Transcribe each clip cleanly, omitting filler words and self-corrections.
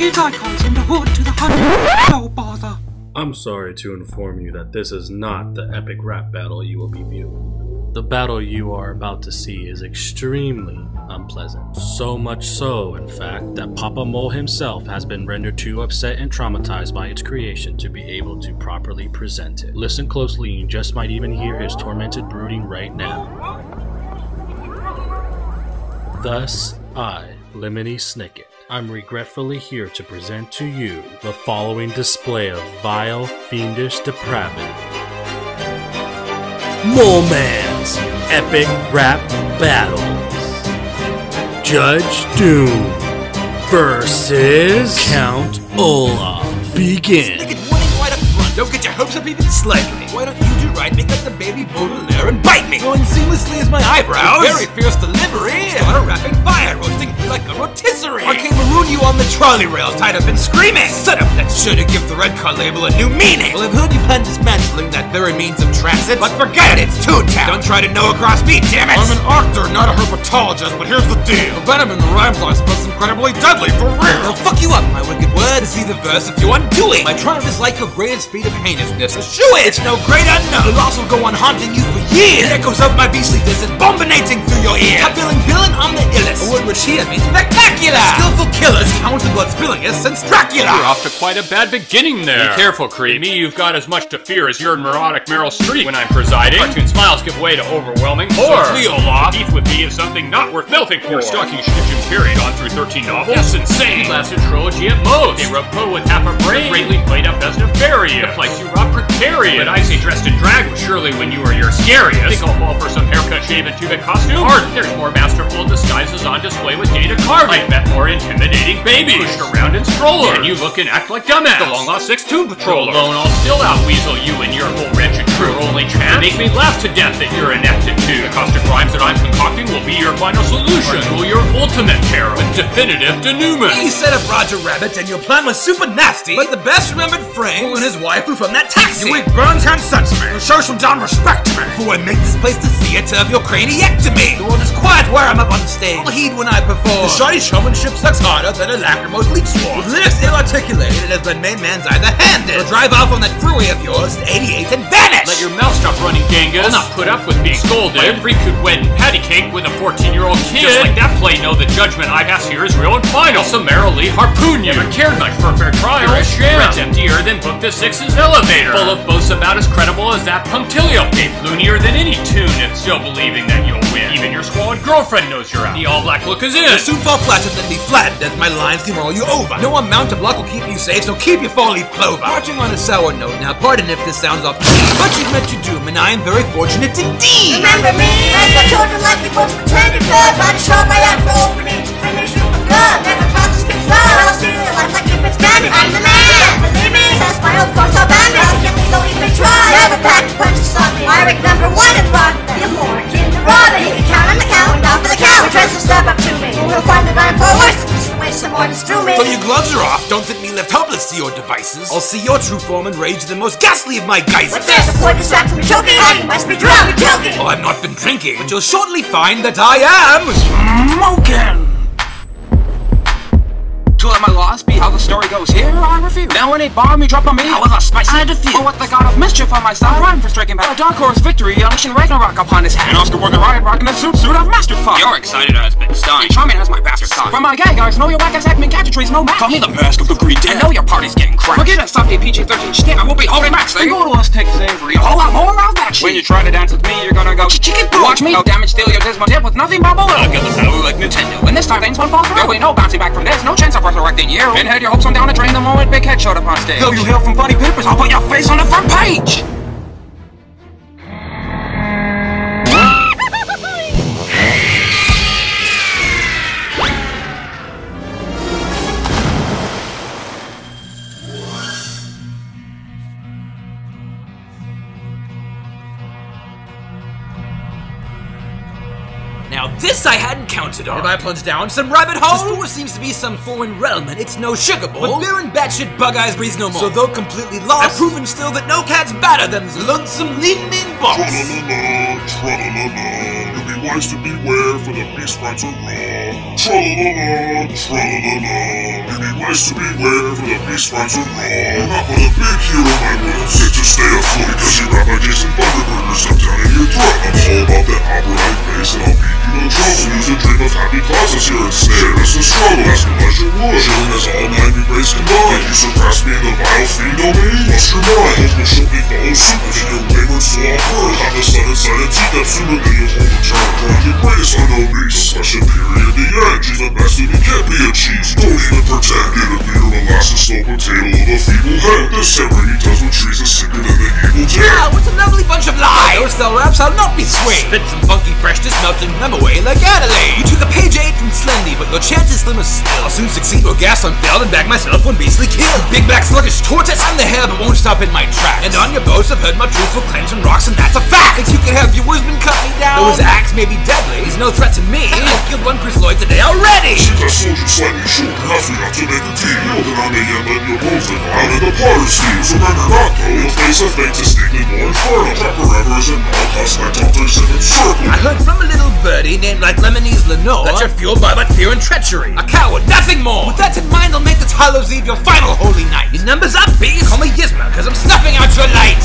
kids' icons from the hood to the hundred. No bother. I'm sorry to inform you that this is not the epic rap battle you will be viewing. The battle you are about to see is extremely unpleasant. So much so, in fact, that Papa Mole himself has been rendered too upset and traumatized by its creation to be able to properly present it. Listen closely, you just might even hear his tormented brooding right now. Thus, I, Lemony Snicket, I'm regretfully here to present to you the following display of vile, fiendish depravity. Mole Man's Epic Rap Battles. Judge Doom versus Count Olaf. Begin. Stick it winning right up front. Don't get your hopes up even slightly. Why don't you do right? Make up the baby Baudelaire and bite me. Going seamlessly as my eyebrows. Very fierce delivery. Start a rapid fire, roasting you like a rotisserie. Or can maroon you on the trolley rails, tied up and screaming. Set up that shoulda give the red car label a new meaning. Well, I've heard you plan dismantling that very means of transit, but forget it, it's Toontown. Don't try to know across me, damn it. I'm an actor, not a herpetologist, but here's the deal. The venom in the rhyme fly spells incredibly deadly, for real. I'll fuck you up, my wicked word. See the verse if you undo it. My triumph is like your greatest feat of heinousness. Eschew it. It's no great unknown. It'll also go on haunting you for years. The echoes of my beastliness is bombinating through your ear. Top billing villain, I'm the illest. A word which here means spectacular. Skillful killers, counts the blood spilling us since Dracula. You're off to quite a bad beginning there. Be careful, Creamy. You've got as much to fear as your neurotic Meryl Streep when I'm presiding. Cartoon smiles give way to overwhelming horror. So, Olaf, beef with me is something not worth melting for. Your stocking stitching period gone through 13 novels. That's insane. Lasted trilogy at most. They wrote Poe with half a brain. Greatly played up as nefarious. The place you robbed precarious. But I say dressed in drag was surely when you were your scariest. Think I'll fall for some haircut, shave, and two-bit costume? Hard. There's more masterful disguises on display with data carving. I've met more intimidating babies. Pushed around in strollers. And you look and act like dumbass. The long-lost 6 Toon Patroller. Alone, I'll still out-weasel you and your whole wretched crew. Your only chance to make me laugh to death that you're ineptitude. The caustic rhymes that I'm concocting will be your final solution. Or your ultimate terror with definitive denouement. You set up Roger Rabbit and your plan was super nasty, but the best remembered frame and his wife flew from that taxi. You weak burns hand sense me. Show some down respect to me. Before I make this place the theater of your craniectomy. The world is quiet where I'm up on stage. I'll heed when I perform. The shoddy showmanship sucks harder than a lacrimose leech swarm. With lyrics ill-articulated as when main man's either handed. Or drive off on that freeway of yours at 88 and vanish. Let your mouth stop running, Genghis. I'll not put up with being scolded. Every could wed and patty cake with a 14-year-old kid. Just like that play, know the judgment I pass here is real and final. I'll summarily harpoon you. Never cared much for a fair trial. You're a sham. Rent's emptier than Book the Six's elevator. Full of boasts about as credible as that punctilio. Game loonier than any tune and still believing that you'll win. Even your squalid girlfriend knows you're out. The all-black look is in. You'll soon fall flatter than be flattened as my lines can roll you over. No amount of luck will keep you safe, so keep your four-leaf clover. Marching on a sour note, now pardon if this sounds off key, but you've met your doom, and I am very fortunate indeed. Remember me? As the children like you folks pretended good. Body shot my out for opening to finish you for good. Never thought to speak loud. I'll see you like Cupid's bandit. I'm the man. Believe me? That's my old course I'll bandit. I'll get me, don't even try. Never pack the punches sloppy. Pirate number 1 and rock. You're more akin to Robin. You can count on the count, not for the count. Who tries to step up to me? Who will find that I'm for worse? Just waste some more to strew me. So your gloves are off. Don't think me left helpless to your devices. I'll see your true form and rage the most ghastly of my geysers. What's this? The boy distracts me choking. Oh, you must be drunk. You're joking. Oh, I've not been drinking, but you'll shortly find that I am smoking. To let my loss be how the story goes here, I refuse. Now when they bomb me, drop on me, I was a spicy. I defuse. Oh, what the god of mischief on my side, rhyme for striking back. A dark horse victory, unleashing Ragnarok upon his head. And Oscar wore the riot, rocking a suit I've mastered fun. You're excited as been stunned. Charming as my bastard son. From my gang guys, know your whack ass acting gadgetry's no match. Call me the mask of the greed dead. I know your party's getting crashed. Forget a softy PG-13 stick, I will be holding max. Then go to us, take savory, a whole lot more of that shit. When you try to dance with me, you're gonna go chicken poo. Watch me, no damage, steal your dismal tip with nothing but bullet. I'll get the sound like Nintendo. And this time things won't fall through. There'll be no bouncing back from this, no chance of resurrecting you. And head your hopes on down the drain the moment Big Head showed up on stage. Though you hail from funny papers, I'll put your face on the front page! Now this I hadn't counted on. Have I plunged down some rabbit hole? This forest seems to be some foreign realm, and it's no sugar bowl. But beer and batshit bug eyes breathes no more. So though completely lost, I've proven still that no cat's better than this lonesome lean-in boss. Tra-la-la-la, tra-la-la-la, wise to beware, for the beast rides are raw. Tra-la-la-la, tra-la-la-la. You be wise to beware, for the beast rides are raw. Not but a big hero, my world, sit to stay afloat. Because you rap like Jason Thunderburgers, I'm down in your throat. I'm all about that opera-like bass, and I'll beat you to drum. So use a dream of happy classes here and share us the struggle. Ask Elijah Wood, chilling as all 90 grades combined. You surpass me in the vile fiend domain. Lost your mind, hope will show me follow suit. And in your wayward soul I'll burn. Have the sudden-sided teeth that sooner than you'll hold return. Drawing your greatest unknown beast. Special period, the end. She's the best if you can't be a cheese. Don't even pretend. Get a beer, molasses, slow potato of a feeble head. This Samurai he does with trees is sicker than the evil dead. Yeah, what's a lovely bunch of lies? Those style raps, I'll not be swayed. Spit some funky freshness, melting them away like Adelaide. You took a page 8 from Slendy, but your chances slim as still. I'll soon succeed or gas on failed and bag myself when beastly killed. Big black sluggish tortoise, I'm the hare but won't stop in my tracks. And on your boast I've heard my truthful claims from rocks, and that's a fact. Think you can have your woodsman cut me down? Though his axe may be deadly, he's no threat to me. I've killed one Chris Lloyd today already. Shoot that soldier slightly short, perhaps we got to make a deal. That I may yet let your bones and out in the potter's field. Surrender not though, you'll face a fate distinctly more infernal. That forever is an all-cost like doctors in its circle. I heard from a little birdie named like Lemonese Lenore that you're fueled by but fear and treachery. A coward, nothing more. With that in mind, I'll make this Hallows Eve your final holy night. Your numbers up, bees. Call me Gizmo, cause I'm snuffing out your light.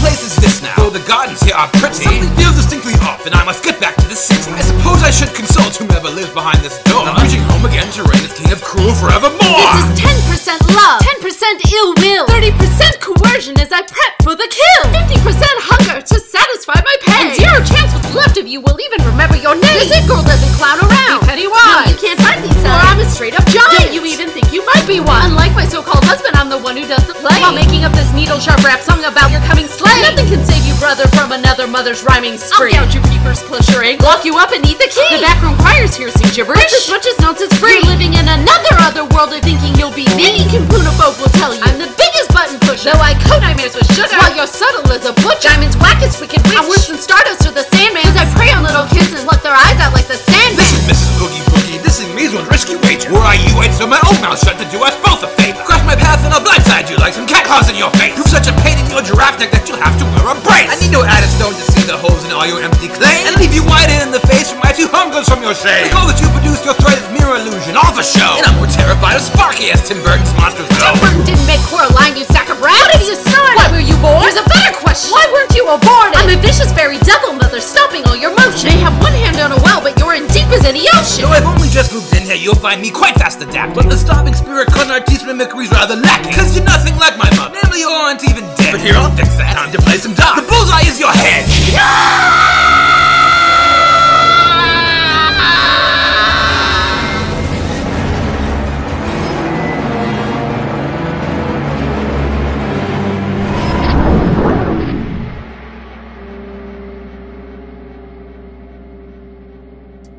Place is this now? Though the gardens here are pretty, something feels distinctly off, and I must get back to the city. I suppose I should consult whomever lives behind this door. I'm reaching home again to reign as king of cruel forevermore. This is 10% love, 10% ill will, 30% coercion as I prep for the kill, 50% hunger to satisfy my pain, and 0 chance what's left of you will even remember your name. This girl doesn't clown around. Pennywise. No, you can't find me, son. Or I'm a straight up giant. Don't you even think you might be one? Unlike my so-called husband, I'm the one who does the play. While making up this needle-sharp rap song about your coming slay. Nothing can save you, brother, from another mother's rhyming spree. I'll gouge your peepers, push your egg, lock you up and eat the key. The backroom choirs here sing gibberish. This much is nonsense free. You're living in another world of thinking you'll be me. Any Kimpunaphobe will tell you I'm the biggest button pusher. Though I coat nightmares with sugar, while you're subtle as a butcher. Diamond's wackest wicked witch. I'm worse than Stardust or the Sandman. Cause I prey on little kids and pluck their eyes out like the Sandman. Listen, Mrs. Boogie Boogie, this is me one risky wager. Were I you, I'd sew my own mouth shut to do us both a favor. Cross my path and I'll blindside you like some cat claws in your face. You've such a pain in your giraffe neck that you'll have to wear a brace. I need no added stone to see the holes in all your empty claims, and leave you wide in the face from my 2 hungers from your shame. Like all that you produced, your thread is mere illusion, all for show. And I'm more terrified of Sparky as Tim Burton's monsters go. Tim Burton didn't make Coraline, you sack of rats. What have you started? Why were you born? Here's a better question. Why weren't you aborted? I'm a vicious fairy devil mother, stopping all your motion. May have one hand on a well, but you're in deep as any ocean. Though I've only just moved in here, you'll find me quite fast adapted. But the stopping spirit con artiste mimicry's rather lacking. Cause you're nothing like my mother. Namely, you aren't even dead. But here, I'll fix that. Time to play some dogs. The bullseye is your head.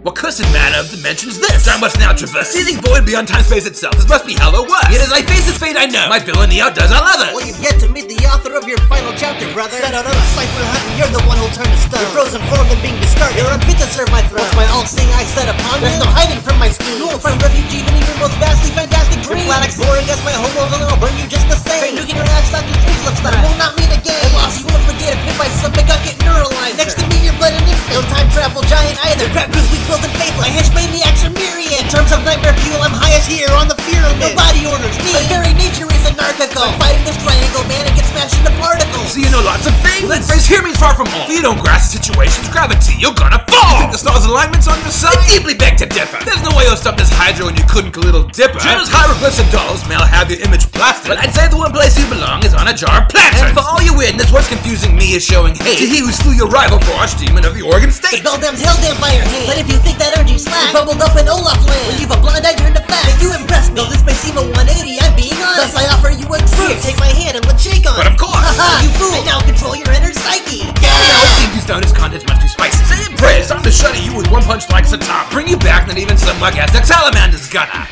What cursed matter of dimensions this? I must now traverse seething void beyond time-space itself. This must be hell or worse. Yet as I face this fate, I know my villainy outdoes all others. Well, you've yet to meet the author of your final chapter, brother. Set out on a cipher hunt, and you're the one who'll turn to stone. You're frozen formed and being discarded. You're unfit to serve my throne. Once my all-seeing eyes set upon you, there's no hiding from my scheme. You won't find refuge even in your most vastly fantastic dreams. Your flat boring as my homeworld, and I'll burn you just the same. Nuking your ass like your trees looks like. We'll not meet again. And lost, you won't forget if hit by some McGucket neuralizer. Next to me, you're blood and infant. No time travel giant either. Crap crews we killed and faithful. My henchmaniacs are myriad. In terms of nightmare fuel, I'm highest here on the pyramid. Nobody orders me. My very nature is anarchical. I'm fighting this triangle, man, and get smashed into particles. So you know lots of things? Well, that phrase here means far from all. If you don't grasp the situation's gravity, you're gonna fall. You think the stars' alignment's on your side? I deeply beg to differ. There's no way you'll stop this hydro and you couldn't little dipper. Jenna's hieroglyphs and dolls may have your image plastered, but I'd say the one place you belong is on a jar of plantains. And for all your weirdness, what's confusing me is showing hate to he who slew your rival for archdemon of the Oregon State. The Beldam's Helldam by your hand. But if you think that earned you slack, you bubbled up in Olaf land. When you've a blind eye turned to fact, and you impress me. Though this may seem a 180, I'm being honest. Thus I offer you a truth. Here, take my hand and let's shake on. But of course, haha, you fool! I now control your inner psyche. Now it seems you found his content's much too spicy. Say it, praise. Time to shudder you with one punch like Satam. Bring you back, not even some like Aztec salamander's gonna.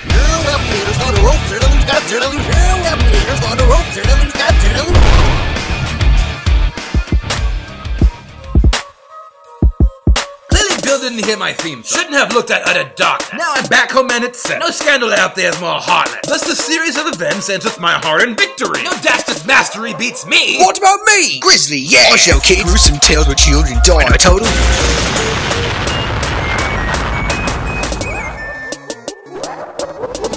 On the rope, turtles got turtles. On the rope, turtles got turtles. didn't hear my theme song. Shouldn't have looked at utter darkness. Now I'm back home and it's set. No scandal out there is more heartless. Thus the series of events ends with my heart in victory. No dastard's mastery beats me. What about me? Grizzly, yeah. I shall kick gruesome tales where children die. I told him.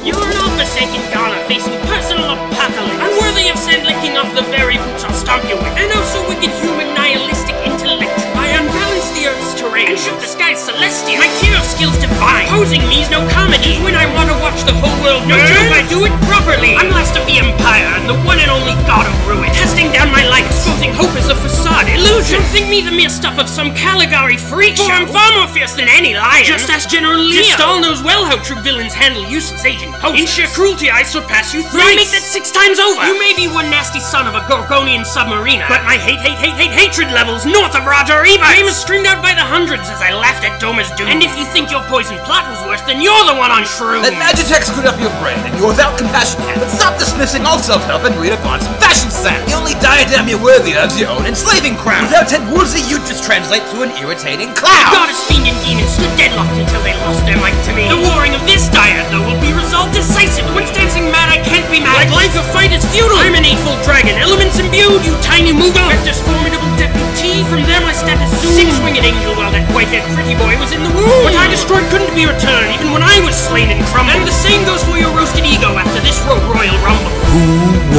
You're an all-forsaken goner facing personal apocalypse, unworthy of sand licking off the very boots I'll stomp you with. And oh so wicked human nihilistic intellectual, I unbalance the earth's terrain and shook the skies celestial. My hero skills divine, posing me's no comedy. When I want to watch the whole world, no joke, I do it properly. I'm last of the empire and the one and only god of ruin, testing down my life, exposing hope as a facade illusion. Don't think me the mere stuff of some Caligari freak show. I'm far more fierce than any lion. Just ask General Leo. Gestal knows well how true villains handle useless aging poses. In sheer cruelty, I surpass you thrice. I make that 6 times over. You may be one nasty son of a Gorgonian submariner, but my hatred levels north of Roger Ebert. Fame is streamed out by the hundreds as I laughed at Doma's doom. And if you think your poison plot was worse, then you're the one on shrooms. Let Magitech screwed up your brain, and you're without compassion. But stop dismissing all self-help and read upon some fashion sense. The only diadem you're worthy of is your own enslaving crown. Without 10 Woolsey, you'd just translate to an irritating clown. Goddess, fiend, and demon stood deadlocked until they lost their might to me. The warring of this dyad, though, will be resolved decisively. Once dancing mad, I can't be mad. Like life, a fight is futile. I'm an eightfold dragon, elements imbued, you tiny Mughal. Vector's formidable deputy, from there my step is soon. 6-winged angel, while that white-haired pretty boy was in the womb. What I destroyed couldn't be returned, even when I was slain and crumbled. And the same goes for your roasted ego after this Royal Rumble. Who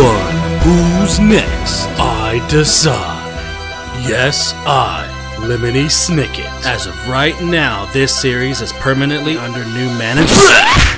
won? Who's next? I decide. Yes, I, Lemony Snicket. As of right now, this series is permanently under new management.